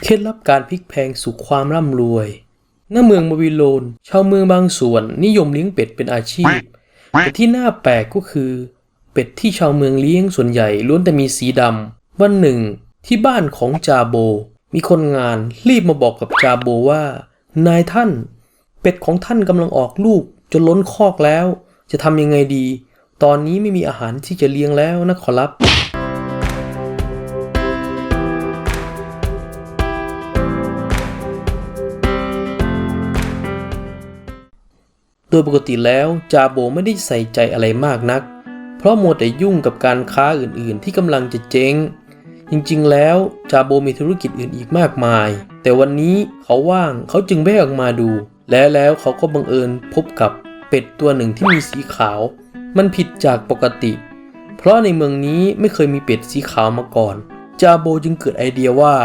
เคล็ดลับการพลิกแพลงสู่ความร่ำรวยณเมืองบาบิโลนชาวเมืองบางส่วนนิยมเลี้ยงเป็ดเป็นอาชีพแต่ที่น่าแปลกก็คือเป็ดที่ชาวเมืองเลี้ยงส่วนใหญ่ล้วนแต่มีสีดำวันหนึ่งที่บ้านของจาโบมีคนงานรีบมาบอกกับจาโบว่านายท่านเป็ดของท่านกำลังออกลูกจนล้นคอกแล้วจะทำยังไงดีตอนนี้ไม่มีอาหารที่จะเลี้ยงแล้วนะขอรับโดยปกติแล้วจาโบไม่ได้ใส่ใจอะไรมากนักเพราะมัวแต่ยุ่งกับการค้าอื่นๆที่กำลังจะเจ๊งจริงๆแล้วจาโบมีธุรกิจอื่นอีกมากมายแต่วันนี้เขาว่างเขาจึงแวะออกมาดูแล้วเขาก็บังเอิญพบกับเป็ดตัวหนึ่งที่มีสีขาวมันผิดจากปกติเพราะในเมืองนี้ไม่เคยมีเป็ดสีขาวมาก่อนจาโบจึงเกิดไอเดียว่า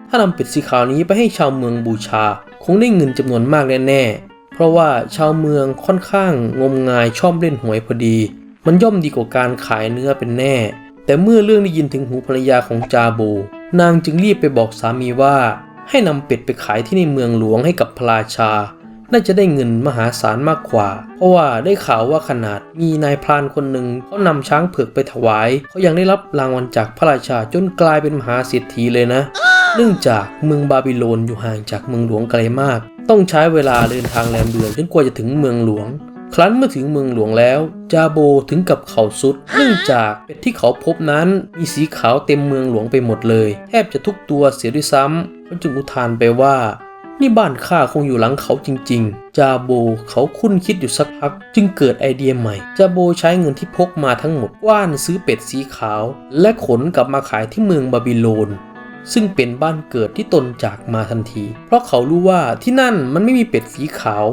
ถ้านำเป็ดสีขาวนี้ไปให้ชาวเมืองบูชาคงได้เงินจำนวนมากแน่ๆเพราะว่าชาวเมืองค่อนข้างงมงายชอบเล่นหวยพอดีมันย่อมดีกว่าการขายเนื้อเป็นแน่แต่เมื่อเรื่องได้ยินถึงหูภรรยาของจาโบนางจึงรีบไปบอกสามีว่าให้นำเป็ดไปขายที่ในเมืองหลวงให้กับพระราชาน่าจะได้เงินมหาศาลมากกว่าเพราะว่าได้ข่าวว่าขนาดมีนายพรานคนหนึ่งเขานำช้างเผือกไปถวายเขายังได้รับรางวัลจากพระราชาจนกลายเป็นมหาเศรษฐีเลยนะเนื่องจากเมืองบาบิโลนอยู่ห่างจากเมืองหลวงไกลมากต้องใช้เวลาเดินทางแรมเดือนจนกว่าจะถึงเมืองหลวงครั้นเมื่อถึงเมืองหลวงแล้วจาโบถึงกับเข่าสุดเนื่องจากเป็ดที่เขาพบนั้นมีสีขาวเต็มเมืองหลวงไปหมดเลยแทบจะทุกตัวเสียด้วยซ้ำเขาจึงอุทานไปว่านี่บ้านข้าคงอยู่หลังเขาจริงๆจาโบเขาคุ้นคิดอยู่สักพักจึงเกิดไอเดียใหม่จาโบใช้เงินที่พกมาทั้งหมดกว้านซื้อเป็ดสีขาวและขนกลับมาขายที่เมืองบาบิโลนซึ่งเป็นบ้านเกิดที่ตนจากมาทันทีเพราะเขารู้ว่าที่นั่นมันไม่มีเป็ดสีขาว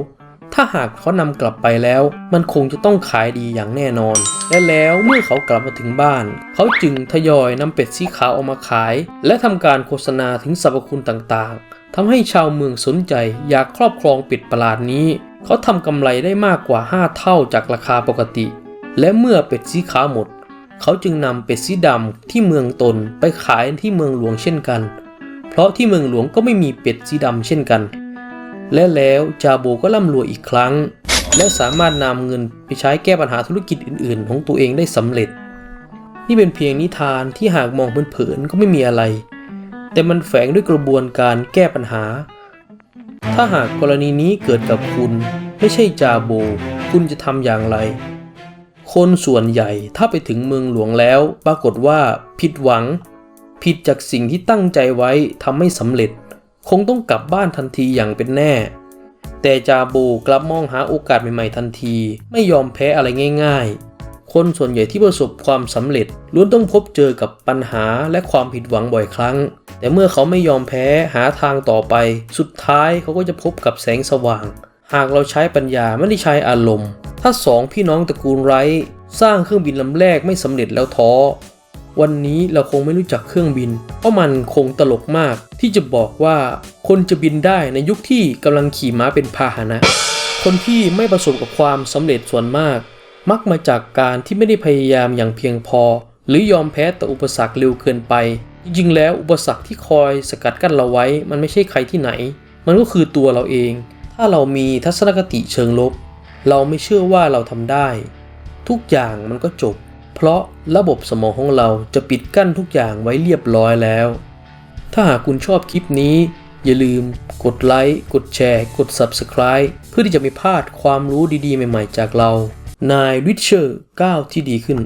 ถ้าหากเขานำกลับไปแล้วมันคงจะต้องขายดีอย่างแน่นอนและแล้วเมื่อเขากลับมาถึงบ้านเขาจึงทยอยนำเป็ดสีขาวออกมาขายและทำการโฆษณาถึงสรรพคุณต่างๆทำให้ชาวเมืองสนใจอยากครอบครองเป็ดประหลาดนี้เขาทำกำไรได้มากกว่า5เท่าจากราคาปกติและเมื่อเป็ดสีขาวหมดเขาจึงนำเป็ดสีดำที่เมืองตนไปขายที่เมืองหลวงเช่นกันเพราะที่เมืองหลวงก็ไม่มีเป็ดสีดำเช่นกันและแล้วจาโบก็ร่ำรวยอีกครั้งและสามารถนำเงินไปใช้แก้ปัญหาธุรกิจอื่นๆของตัวเองได้สำเร็จนี่เป็นเพียงนิทานที่หากมองเผินๆก็ไม่มีอะไรแต่มันแฝงด้วยกระบวนการแก้ปัญหาถ้าหากกรณีนี้เกิดกับคุณไม่ใช่จาโบคุณจะทำอย่างไรคนส่วนใหญ่ถ้าไปถึงเมืองหลวงแล้วปรากฏว่าผิดหวังผิดจากสิ่งที่ตั้งใจไว้ทำไม่สำเร็จคงต้องกลับบ้านทันทีอย่างเป็นแน่แต่จาโบกลับมองหาโอกาสใหม่ๆทันทีไม่ยอมแพ้อะไรง่ายๆคนส่วนใหญ่ที่ประสบความสำเร็จล้วนต้องพบเจอกับปัญหาและความผิดหวังบ่อยครั้งแต่เมื่อเขาไม่ยอมแพ้หาทางต่อไปสุดท้ายเขาก็จะพบกับแสงสว่างหากเราใช้ปัญญาไม่ได้ใช้อารมณ์ถ้าสองพี่น้องตระกูลไรท์สร้างเครื่องบินลำแรกไม่สำเร็จแล้วท้อวันนี้เราคงไม่รู้จักเครื่องบินเพราะมันคงตลกมากที่จะบอกว่าคนจะบินได้ในยุคที่กำลังขี่ม้าเป็นพาหนะคนที่ไม่ประสบกับความสำเร็จส่วนมากมักมาจากการที่ไม่ได้พยายามอย่างเพียงพอหรือยอมแพ้ต่ออุปสรรคเร็วเกินไปจริงๆแล้วอุปสรรคที่คอยสกัดกั้นเราไว้มันไม่ใช่ใครที่ไหนมันก็คือตัวเราเองถ้าเรามีทัศนคติเชิงลบเราไม่เชื่อว่าเราทำได้ทุกอย่างมันก็จบเพราะระบบสมองของเราจะปิดกั้นทุกอย่างไว้เรียบร้อยแล้วถ้าหากคุณชอบคลิปนี้อย่าลืมกดไลค์กดแชร์กด Subscribe เพื่อที่จะไม่พลาดความรู้ดีๆใหม่ๆจากเรานายริชเชอร์ก้าวที่ดีขึ้น